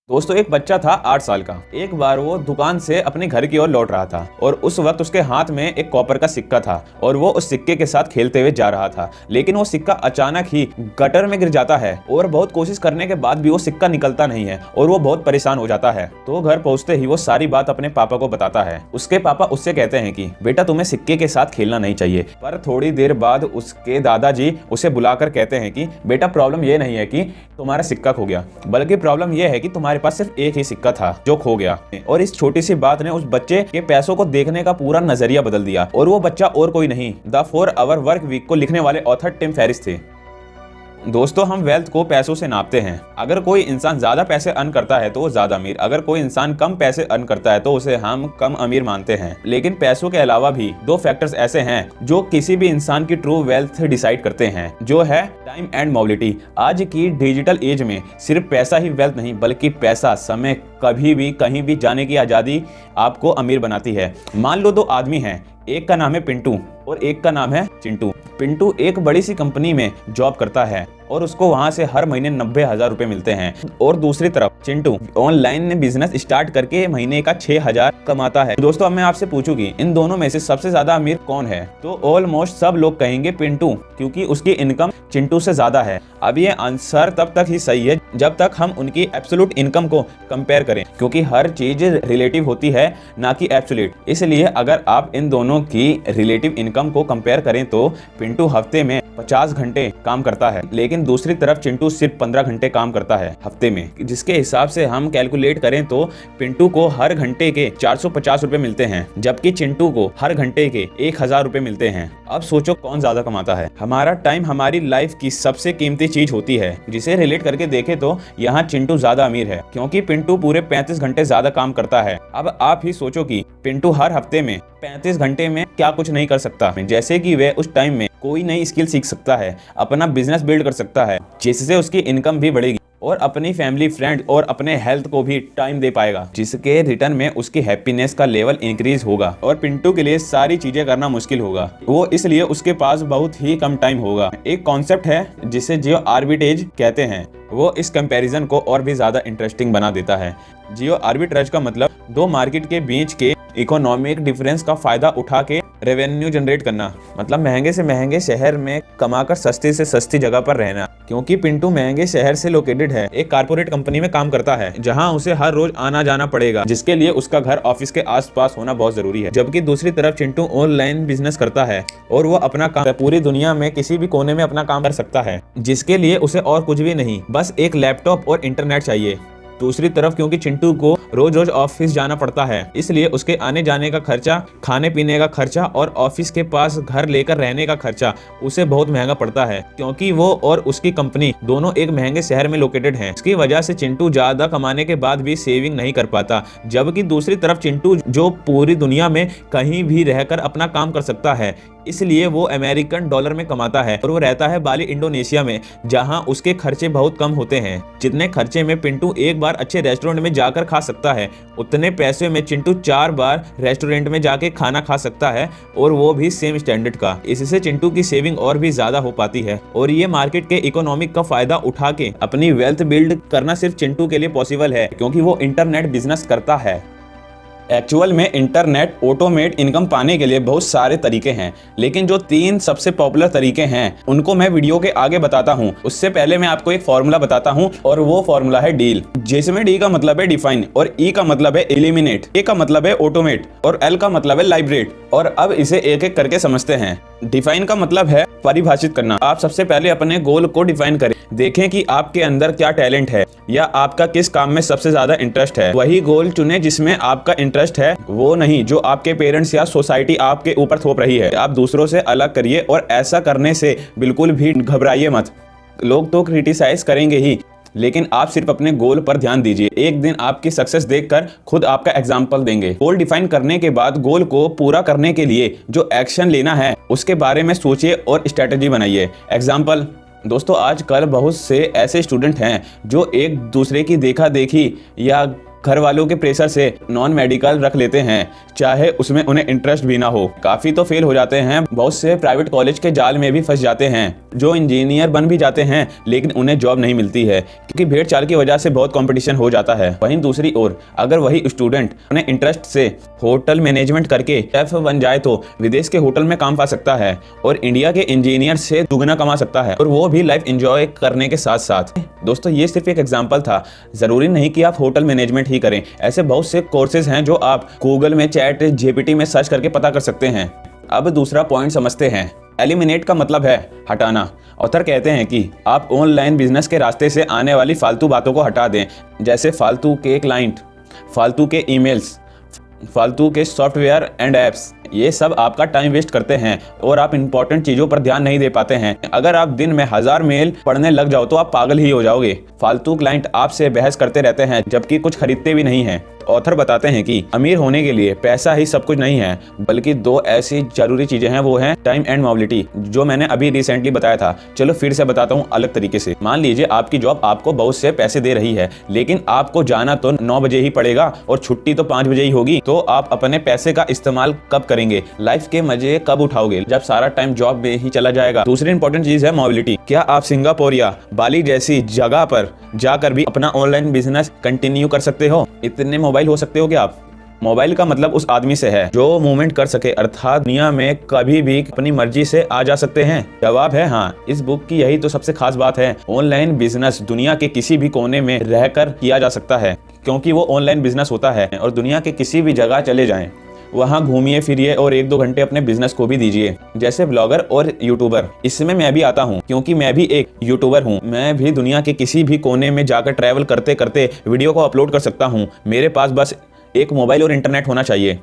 दोस्तों एक बच्चा था 8 साल का। एक बार वो दुकान से अपने घर की ओर लौट रहा था और उस वक्त उसके हाथ में एक कॉपर का सिक्का था और वो उस सिक्के के साथ खेलते हुए जा रहा था। लेकिन वो सिक्का अचानक ही गटर में गिर जाता है और बहुत कोशिश करने के बाद भी वो सिक्का निकलता नहीं है और वो बहुत परेशान हो जाता है। तो घर पहुंचते ही वो सारी बात अपने पापा को बताता है। उसके पापा उससे कहते हैं कि बेटा तुम्हें सिक्के के साथ खेलना नहीं चाहिए। पर थोड़ी देर बाद उसके दादाजी उसे बुलाकर कहते हैं कि बेटा प्रॉब्लम ये नहीं है कि तुम्हारा सिक्का खो गया, बल्कि प्रॉब्लम यह है कि तुम्हारे पास सिर्फ एक ही सिक्का था जो खो गया। और इस छोटी सी बात ने उस बच्चे के पैसों को देखने का पूरा नजरिया बदल दिया। और वो बच्चा और कोई नहीं, द 4 आवर वर्क वीक को लिखने वाले ऑथर टिम फेरिस थे। दोस्तों हम वेल्थ को पैसों से नापते हैं। अगर कोई इंसान ज्यादा पैसे अर्न करता है तो वो ज्यादा अमीर, अगर कोई इंसान कम पैसे अर्न करता है तो उसे हम कम अमीर मानते हैं। लेकिन पैसों के अलावा भी 2 फैक्टर्स ऐसे हैं जो किसी भी इंसान की ट्रू वेल्थ डिसाइड करते हैं, जो है टाइम एंड मोबिलिटी। आज की डिजिटल एज में सिर्फ पैसा ही वेल्थ नहीं, बल्कि पैसा, समय, कभी भी कहीं भी जाने की आजादी आपको अमीर बनाती है। मान लो 2 आदमी हैं, एक का नाम है पिंटू और एक का नाम है चिंटू। पिंटू एक बड़ी सी कंपनी में जॉब करता है और उसको वहां से हर महीने 90,000 रुपए मिलते हैं। और दूसरी तरफ चिंटू ऑनलाइन बिजनेस स्टार्ट करके महीने का 6,000 कमाता है। दोस्तों अब मैं आपसे पूछूं कि इन दोनों में से सबसे ज्यादा अमीर कौन है, तो ऑलमोस्ट सब लोग कहेंगे पिंटू, क्योंकि उसकी इनकम चिंटू से ज्यादा है। अब ये आंसर तब तक ही सही है जब तक हम उनकी एब्सोल्यूट इनकम को कंपेयर करें, क्योंकि हर चीज रिलेटिव होती है, ना कि एब्सोल्यूट। इसलिए अगर आप इन दोनों की रिलेटिव इनकम को कंपेयर करें तो पिंटू हफ्ते में 50 घंटे काम करता है, लेकिन दूसरी तरफ चिंटू सिर्फ 15 घंटे काम करता है हफ्ते में। जिसके हिसाब से हम कैलकुलेट करें तो पिंटू को हर घंटे के 450 रुपए मिलते हैं, जबकि चिंटू को हर घंटे के 1000 रुपए मिलते हैं। अब सोचो कौन ज्यादा कमाता है। हमारा टाइम हमारी लाइफ की सबसे कीमती चीज होती है। जिसे रिलेट करके देखे तो यहाँ चिंटू ज्यादा अमीर है, क्योंकि पिंटू पूरे 35 घंटे ज्यादा काम करता है। अब आप ही सोचो कि पिंटू हर हफ्ते में 35 घंटे में क्या कुछ नहीं कर सकता, जैसे कि वह उस टाइम में कोई नई स्किल सीख सकता है, अपना बिजनेस बिल्ड कर सकता है, जिससे उसकी इनकम भी बढ़ेगी और अपनी फैमिली, फ्रेंड और अपने हेल्थ को भी टाइम दे पाएगा, जिसके रिटर्न में उसकी हैप्पीनेस का लेवल इंक्रीज होगा। और पिंटू के लिए सारी चीजें करना मुश्किल होगा, वो इसलिए उसके पास बहुत ही कम टाइम होगा। एक कॉन्सेप्ट है जिसे जियो आर्बिट्रेज कहते हैं, वो इस कंपैरिजन को और भी ज्यादा इंटरेस्टिंग बना देता है। जियो आर्बिट्रेज का मतलब 2 मार्केट के बीच के इकोनॉमिक डिफरेंस का फायदा उठा के रेवेन्यू जनरेट करना, मतलब महंगे से महंगे शहर में कमाकर सस्ती से सस्ती जगह पर रहना। क्योंकि पिंटू महंगे शहर से लोकेटेड है, एक कारपोरेट कंपनी में काम करता है, जहां उसे हर रोज आना जाना पड़ेगा, जिसके लिए उसका घर ऑफिस के आसपास होना बहुत जरूरी है। जबकि दूसरी तरफ चिंटू ऑनलाइन बिजनेस करता है और वो अपना काम पूरी दुनिया में किसी भी कोने में अपना काम कर सकता है, जिसके लिए उसे और कुछ भी नहीं, बस एक लैपटॉप और इंटरनेट चाहिए। दूसरी तरफ क्योंकि चिंटू को रोज रोज ऑफिस जाना पड़ता है, इसलिए उसके आने जाने का खर्चा, खाने पीने का खर्चा और ऑफिस के पास घर लेकर रहने का खर्चा उसे बहुत महंगा पड़ता है, क्योंकि वो और उसकी कंपनी दोनों एक महंगे शहर में लोकेटेड हैं। इसकी वजह से चिंटू ज्यादा कमाने के बाद भी सेविंग नहीं कर पाता। जबकि दूसरी तरफ चिंटू जो पूरी दुनिया में कहीं भी रहकर अपना काम कर सकता है, इसलिए वो अमेरिकन डॉलर में कमाता है और वो रहता है बाली, इंडोनेशिया में, जहां उसके खर्चे बहुत कम होते हैं। जितने खर्चे में पिंटू एक बार अच्छे रेस्टोरेंट में जाकर खा सकता है, उतने पैसे में चिंटू 4 बार रेस्टोरेंट में जाके खाना खा सकता है, और वो भी सेम स्टैंडर्ड का। इससे चिंटू की सेविंग और भी ज्यादा हो पाती है और ये मार्केट के इकोनॉमिक का फायदा उठा के अपनी वेल्थ बिल्ड करना सिर्फ चिंटू के लिए पॉसिबल है, क्योंकि वो इंटरनेट बिजनेस करता है। एक्चुअल में इंटरनेट ऑटोमेट इनकम पाने के लिए बहुत सारे तरीके हैं, लेकिन जो 3 सबसे पॉपुलर तरीके हैं उनको मैं वीडियो के आगे बताता हूं। उससे पहले मैं आपको एक फॉर्मूला बताता हूं, और वो फॉर्मूला है डील, जिसमें डी का मतलब है डिफाइन, और ई का मतलब है एलिमिनेट, ए का मतलब है ऑटोमेट, और एल का मतलब है लाइब्रेट। और अब इसे एक एक करके समझते हैं। डिफाइन का मतलब है परिभाषित करना। आप सबसे पहले अपने गोल को डिफाइन करें, देखें कि आपके अंदर क्या टैलेंट है या आपका किस काम में सबसे ज्यादा इंटरेस्ट है। वही गोल चुने जिसमें आपका इंटरेस्ट है, वो नहीं जो आपके पेरेंट्स या सोसाइटी आपके ऊपर थोप रही है। आप दूसरों से अलग करिए, और ऐसा करने से बिल्कुल भी घबराइए मत। लोग तो क्रिटिसाइज करेंगे ही, लेकिन आप सिर्फ अपने गोल पर ध्यान दीजिए। एक दिन आपकी सक्सेस देखकर खुद आपका एग्जाम्पल देंगे। गोल डिफाइन करने के बाद गोल को पूरा करने के लिए जो एक्शन लेना है उसके बारे में सोचिए और स्ट्रेटेजी बनाइए। एग्जाम्पल, दोस्तों आजकल बहुत से ऐसे स्टूडेंट हैं जो एक दूसरे की देखा देखी या घर वालों के प्रेशर से नॉन मेडिकल रख लेते हैं, चाहे उसमें उन्हें इंटरेस्ट भी ना हो। काफ़ी तो फेल हो जाते हैं, बहुत से प्राइवेट कॉलेज के जाल में भी फंस जाते हैं, जो इंजीनियर बन भी जाते हैं लेकिन उन्हें जॉब नहीं मिलती है क्योंकि भेड़ चाल की वजह से बहुत कंपटीशन हो जाता है। वहीं दूसरी ओर अगर वही स्टूडेंट अपने इंटरेस्ट से होटल मैनेजमेंट करके शेफ बन जाए तो विदेश के होटल में काम पा सकता है और इंडिया के इंजीनियर से दुगना कमा सकता है, और वो भी लाइफ एंजॉय करने के साथ साथ। दोस्तों ये सिर्फ एक एग्जांपल था, जरूरी नहीं कि आप होटल मैनेजमेंट ही करें। ऐसे बहुत से कोर्सेज हैं जो आप गूगल में, चैट जीपीटी में सर्च करके पता कर सकते हैं। अब दूसरा पॉइंट समझते हैं। एलिमिनेट का मतलब है हटाना। ऑथर कहते हैं कि आप ऑनलाइन बिजनेस के रास्ते से आने वाली फालतू बातों को हटा दें, जैसे फालतू के क्लाइंट, फालतू के ईमेल्स, फालतू के सॉफ्टवेयर एंड ऐप्स। ये सब आपका टाइम वेस्ट करते हैं और आप इंपॉर्टेंट चीज़ों पर ध्यान नहीं दे पाते हैं। अगर आप दिन में 1000 मेल पढ़ने लग जाओ तो आप पागल ही हो जाओगे। फालतू क्लाइंट आपसे बहस करते रहते हैं जबकि कुछ खरीदते भी नहीं हैं। ऑथर बताते हैं कि अमीर होने के लिए पैसा ही सब कुछ नहीं है, बल्कि 2 ऐसी जरूरी चीजें हैं, वो हैं टाइम एंड मोबिलिटी, जो मैंने अभी रिसेंटली बताया था। चलो फिर से बताता हूँ अलग तरीके से। मान लीजिए आपकी जॉब आपको बहुत से पैसे दे रही है, लेकिन आपको जाना तो 9 बजे ही पड़ेगा और छुट्टी तो 5 बजे ही होगी, तो आप अपने पैसे का इस्तेमाल कब करेंगे? लाइफ के मजे कब उठाओगे? जब सारा टाइम जॉब में ही चला जाएगा। दूसरी इंपॉर्टेंट चीज है मोबिलिटी। क्या आप सिंगापुर या बाली जैसी जगह पर जाकर भी अपना ऑनलाइन बिजनेस कंटिन्यू कर सकते हो? इतने मोबाइल हो सकते हो क्या आप? मोबाइल का मतलब उस आदमी से है जो मूवमेंट कर सके, अर्थात दुनिया में कभी भी अपनी मर्जी से आ जा सकते हैं। जवाब है हाँ। इस बुक की यही तो सबसे खास बात है। ऑनलाइन बिजनेस दुनिया के किसी भी कोने में रहकर किया जा सकता है, क्योंकि वो ऑनलाइन बिजनेस होता है। और दुनिया के किसी भी जगह चले जाएं, वहाँ घूमिए फिरिए और 1-2 घंटे अपने बिजनेस को भी दीजिए। जैसे ब्लॉगर और यूट्यूबर, इसमें मैं भी आता हूँ क्योंकि मैं भी एक यूट्यूबर हूँ। मैं भी दुनिया के किसी भी कोने में जाकर ट्रैवल करते करते वीडियो को अपलोड कर सकता हूँ। मेरे पास बस एक मोबाइल और इंटरनेट होना चाहिए।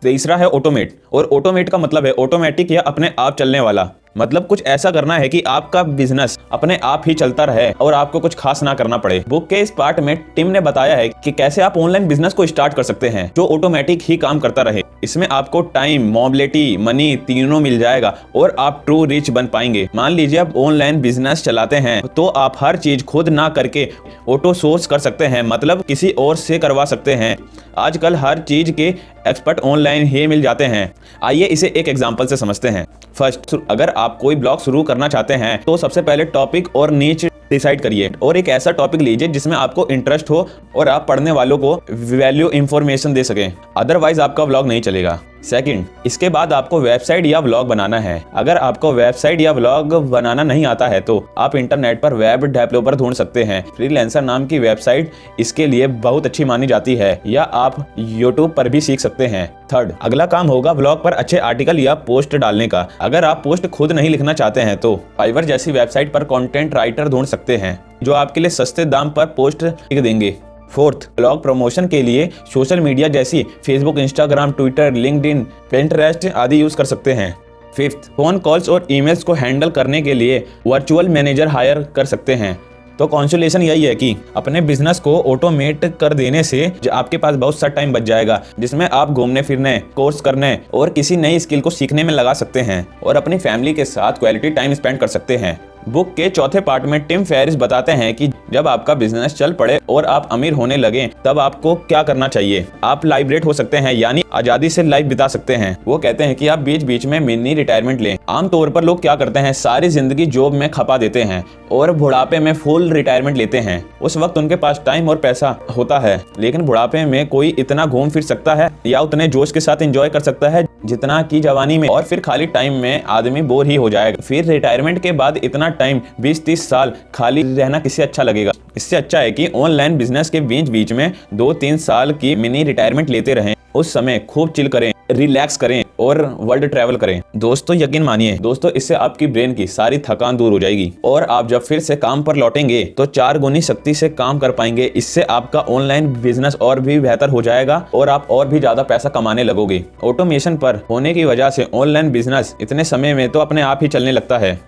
तीसरा है ऑटोमेट, और ऑटोमेट का मतलब है ऑटोमेटिक या अपने आप चलने वाला। मतलब कुछ ऐसा करना है कि आपका बिजनेस अपने आप ही चलता रहे और आपको कुछ खास ना करना पड़े। बुक के इस पार्ट में टिम ने बताया है कि कैसे आप ऑनलाइन बिजनेस को स्टार्ट कर सकते हैं जो ऑटोमेटिक ही काम करता रहे। इसमें आपको टाइम, मोबिलिटी, मनी तीनों मिल जाएगा और आप ट्रू रिच बन पाएंगे। मान लीजिए आप ऑनलाइन बिजनेस चलाते हैं तो आप हर चीज खुद ना करके ऑटो सोर्स कर सकते हैं, मतलब किसी और से करवा सकते हैं। आजकल हर चीज के एक्सपर्ट ऑनलाइन ही मिल जाते हैं। आइए इसे एक एग्जांपल से समझते हैं। फर्स्ट, अगर आप कोई ब्लॉग शुरू करना चाहते हैं तो सबसे पहले टॉपिक और नीच डिसाइड करिए और एक ऐसा टॉपिक लीजिए जिसमें आपको इंटरेस्ट हो और आप पढ़ने वालों को वैल्यू इंफॉर्मेशन दे सकें, अदरवाइज आपका ब्लॉग नहीं चलेगा। सेकंड, इसके बाद आपको वेबसाइट या ब्लॉग बनाना है। अगर आपको वेबसाइट या ब्लॉग बनाना नहीं आता है तो आप इंटरनेट पर वेब डेवलपर ढूंढ सकते हैं। फ्रीलांसर नाम की वेबसाइट इसके लिए बहुत अच्छी मानी जाती है, या आप यूट्यूब पर भी सीख सकते हैं। थर्ड, अगला काम होगा ब्लॉग पर अच्छे आर्टिकल या पोस्ट डालने का। अगर आप पोस्ट खुद नहीं लिखना चाहते हैं तो फाइवर जैसी वेबसाइट पर कंटेंट राइटर ढूंढ सकते हैं जो आपके लिए सस्ते दाम पर पोस्ट लिख देंगे। फोर्थ, ब्लॉग प्रमोशन के लिए सोशल मीडिया जैसी Facebook, Instagram, Twitter, LinkedIn, Pinterest आदि यूज कर सकते हैं। फिफ्थ, फोन कॉल्स और ईमेल्स को हैंडल करने के लिए वर्चुअल मैनेजर हायर कर सकते हैं। तो कॉन्सुलेशन यही है कि अपने बिजनेस को ऑटोमेट कर देने से आपके पास बहुत सा टाइम बच जाएगा, जिसमें आप घूमने फिरने, कोर्स करने और किसी नई स्किल को सीखने में लगा सकते हैं और अपनी फैमिली के साथ क्वालिटी टाइम स्पेंड कर सकते हैं। बुक के चौथे पार्ट में टिम फेरिस बताते हैं कि जब आपका बिजनेस चल पड़े और आप अमीर होने लगे तब आपको क्या करना चाहिए। आप लाइब्रेट हो सकते हैं, यानी आजादी से लाइफ बिता सकते हैं। वो कहते हैं कि आप बीच बीच में मिनी रिटायरमेंट लें। आमतौर पर लोग क्या करते हैं, सारी जिंदगी जॉब में खपा देते हैं और बुढ़ापे में फुल रिटायरमेंट लेते हैं। उस वक्त उनके पास टाइम और पैसा होता है, लेकिन बुढ़ापे में कोई इतना घूम फिर सकता है या उतने जोश के साथ एंजॉय कर सकता है जितना कि जवानी में, और फिर खाली टाइम में आदमी बोर ही हो जाएगा। फिर रिटायरमेंट के बाद इतना टाइम 20-30 साल खाली रहना किसे अच्छा लगेगा। इससे अच्छा है कि ऑनलाइन बिजनेस के बीच बीच में 2-3 साल की मिनी रिटायरमेंट लेते रहें। उस समय खूब चिल करें, रिलैक्स करें और वर्ल्ड ट्रैवल करें। दोस्तों यकीन मानिए दोस्तों, इससे आपकी ब्रेन की सारी थकान दूर हो जाएगी और आप जब फिर से काम पर लौटेंगे तो 4 गुनी शक्ति से काम कर पाएंगे। इससे आपका ऑनलाइन बिजनेस और भी बेहतर हो जाएगा और आप और भी ज्यादा पैसा कमाने लगोगे। ऑटोमेशन पर होने की वजह से ऑनलाइन बिजनेस इतने समय में तो अपने आप ही चलने लगता है।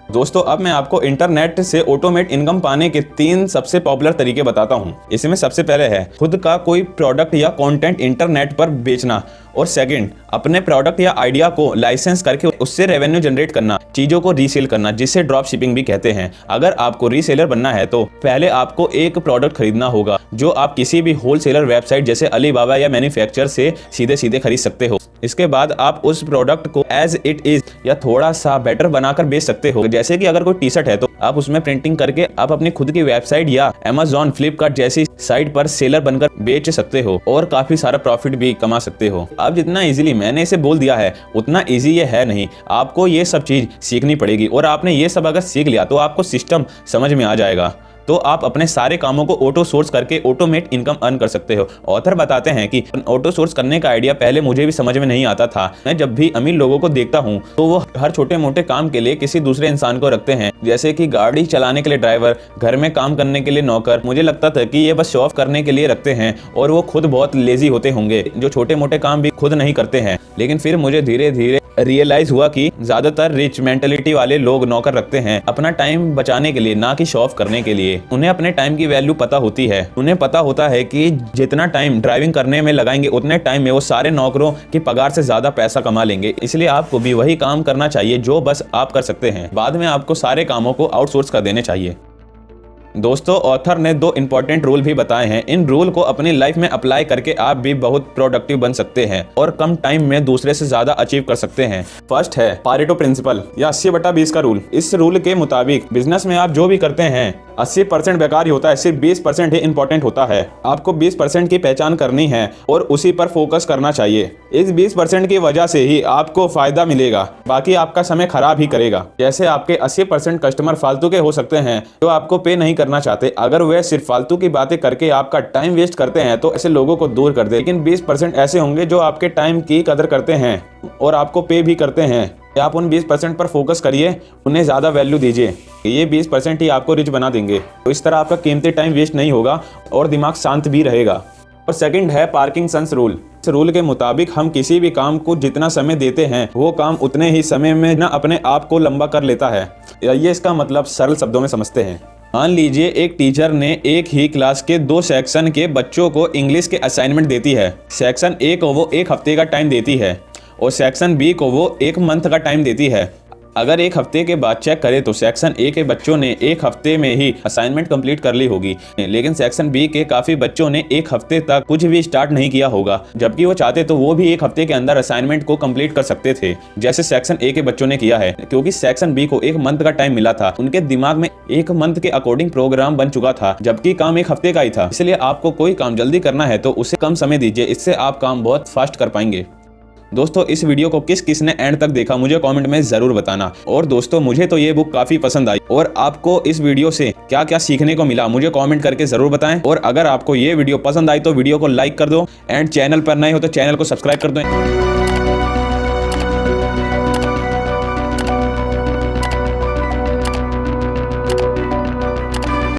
दोस्तों अब मैं आपको इंटरनेट से ऑटोमेट इनकम पाने के 3 सबसे पॉपुलर तरीके बताता हूं। इसमें सबसे पहले है खुद का कोई प्रोडक्ट या कंटेंट इंटरनेट पर बेचना। और सेकंड, अपने प्रोडक्ट या आइडिया को लाइसेंस करके उससे रेवेन्यू जनरेट करना, चीजों को रीसेल करना, जिसे ड्रॉप शिपिंग भी कहते हैं। अगर आपको रीसेलर बनना है तो पहले आपको एक प्रोडक्ट खरीदना होगा जो आप किसी भी होलसेलर वेबसाइट जैसे अलीबाबा या मैन्युफैक्चरर से सीधे सीधे खरीद सकते हो। इसके बाद आप उस प्रोडक्ट को एज इट इज या थोड़ा सा बेटर बनाकर बेच सकते हो। जैसे कि अगर कोई टी शर्ट है तो आप उसमें प्रिंटिंग करके आप अपनी खुद की वेबसाइट या Amazon, फ्लिपकार्ट जैसी साइट पर सेलर बनकर बेच सकते हो और काफी सारा प्रॉफिट भी कमा सकते हो। अब जितना इजीली मैंने इसे बोल दिया है उतना इजी ये है नहीं, आपको ये सब चीज सीखनी पड़ेगी और आपने ये सब अगर सीख लिया तो आपको सिस्टम समझ में आ जाएगा, तो आप अपने सारे कामों को ऑटो सोर्स करके ऑटोमेट इनकम अर्न कर सकते हो। ऑथर बताते हैं कि ऑटो सोर्स करने का आइडिया पहले मुझे भी समझ में नहीं आता था। मैं जब भी अमीर लोगों को देखता हूँ तो वो हर छोटे मोटे काम के लिए किसी दूसरे इंसान को रखते हैं, जैसे कि गाड़ी चलाने के लिए ड्राइवर, घर में काम करने के लिए नौकर। मुझे लगता था कि ये बस शो ऑफ करने के लिए रखते हैं और वो खुद बहुत लेजी होते होंगे जो छोटे मोटे काम भी खुद नहीं करते हैं। लेकिन फिर मुझे धीरे धीरे रियलाइज हुआ कि ज्यादातर रिच मेंटेलिटी वाले लोग नौकर रखते हैं अपना टाइम बचाने के लिए, ना कि शो ऑफ करने के लिए। उन्हें अपने टाइम की वैल्यू पता होती है। उन्हें पता होता है कि जितना टाइम ड्राइविंग करने में लगाएंगे उतने टाइम में वो सारे नौकरों की पगार से ज्यादा पैसा कमा लेंगे। इसलिए आपको भी वही काम करना चाहिए जो बस आप कर सकते हैं। बाद में आपको सारे कामों को आउटसोर्स कर देने चाहिए। दोस्तों, ऑथर ने 2 इंपॉर्टेंट रूल भी बताए हैं। इन रूल को अपनी लाइफ में अप्लाई करके आप भी बहुत प्रोडक्टिव बन सकते हैं और कम टाइम में दूसरे से ज्यादा अचीव कर सकते हैं। फर्स्ट है पारेटो प्रिंसिपल या 80/20 का रूल। इस रूल के मुताबिक बिजनेस में आप जो भी करते हैं 80% बेकार ही होता है, सिर्फ 20% ही इंपॉर्टेंट होता है। आपको 20% की पहचान करनी है और उसी पर फोकस करना चाहिए। इस 20% की वजह से ही आपको फायदा मिलेगा, बाकी आपका समय खराब ही करेगा। जैसे आपके 80% कस्टमर फालतू के हो सकते हैं जो आपको पे नहीं करना चाहते। अगर वे सिर्फ फालतू की बातें करके आपका टाइम वेस्ट करते हैं तो ऐसे लोगों को दूर कर दे। लेकिन 20% ऐसे होंगे जो आपके टाइम की कदर करते हैं और आपको पे भी करते हैं। आप उन 20% पर फोकस करिए, उन्हें ज़्यादा वैल्यू दीजिए। ये 20% ही आपको रिच बना देंगे। तो इस तरह आपका कीमती टाइम वेस्ट नहीं होगा और दिमाग शांत भी रहेगा। और सेकंड है पार्किंसंस रूल। इस रूल के मुताबिक हम किसी भी काम को जितना समय देते हैं वो काम उतने ही समय में ना अपने आप को लंबा कर लेता है। ये इसका मतलब सरल शब्दों में समझते हैं। मान लीजिए एक टीचर ने एक ही क्लास के 2 सेक्शन के बच्चों को इंग्लिश के असाइनमेंट देती है। सेक्शन ए को वो 1 हफ्ते का टाइम देती है और सेक्शन बी को वो 1 मंथ का टाइम देती है। अगर 1 हफ्ते के बाद चेक करें तो सेक्शन ए के बच्चों ने 1 हफ्ते में ही असाइनमेंट कंप्लीट कर ली होगी, लेकिन सेक्शन बी के काफी बच्चों ने 1 हफ्ते तक कुछ भी स्टार्ट नहीं किया होगा। जबकि वो चाहते तो वो भी 1 हफ्ते के अंदर असाइनमेंट को कंप्लीट कर सकते थे, जैसे सेक्शन ए के बच्चों ने किया है। क्योंकि सेक्शन बी को 1 मंथ का टाइम मिला था, उनके दिमाग में 1 मंथ के अकॉर्डिंग प्रोग्राम बन चुका था, जबकि काम 1 हफ्ते का ही था। इसलिए आपको कोई काम जल्दी करना है तो उसे कम समय दीजिए, इससे आप काम बहुत फास्ट कर पाएंगे। दोस्तों, इस वीडियो को किस ने एंड तक देखा मुझे कमेंट में जरूर बताना। और दोस्तों, मुझे तो ये बुक काफी पसंद आई और आपको इस वीडियो से क्या क्या सीखने को मिला मुझे कमेंट करके जरूर बताएं। और अगर आपको ये वीडियो पसंद आई तो वीडियो को लाइक कर दो एंड चैनल पर नए हो तो चैनल को सब्सक्राइब कर दो।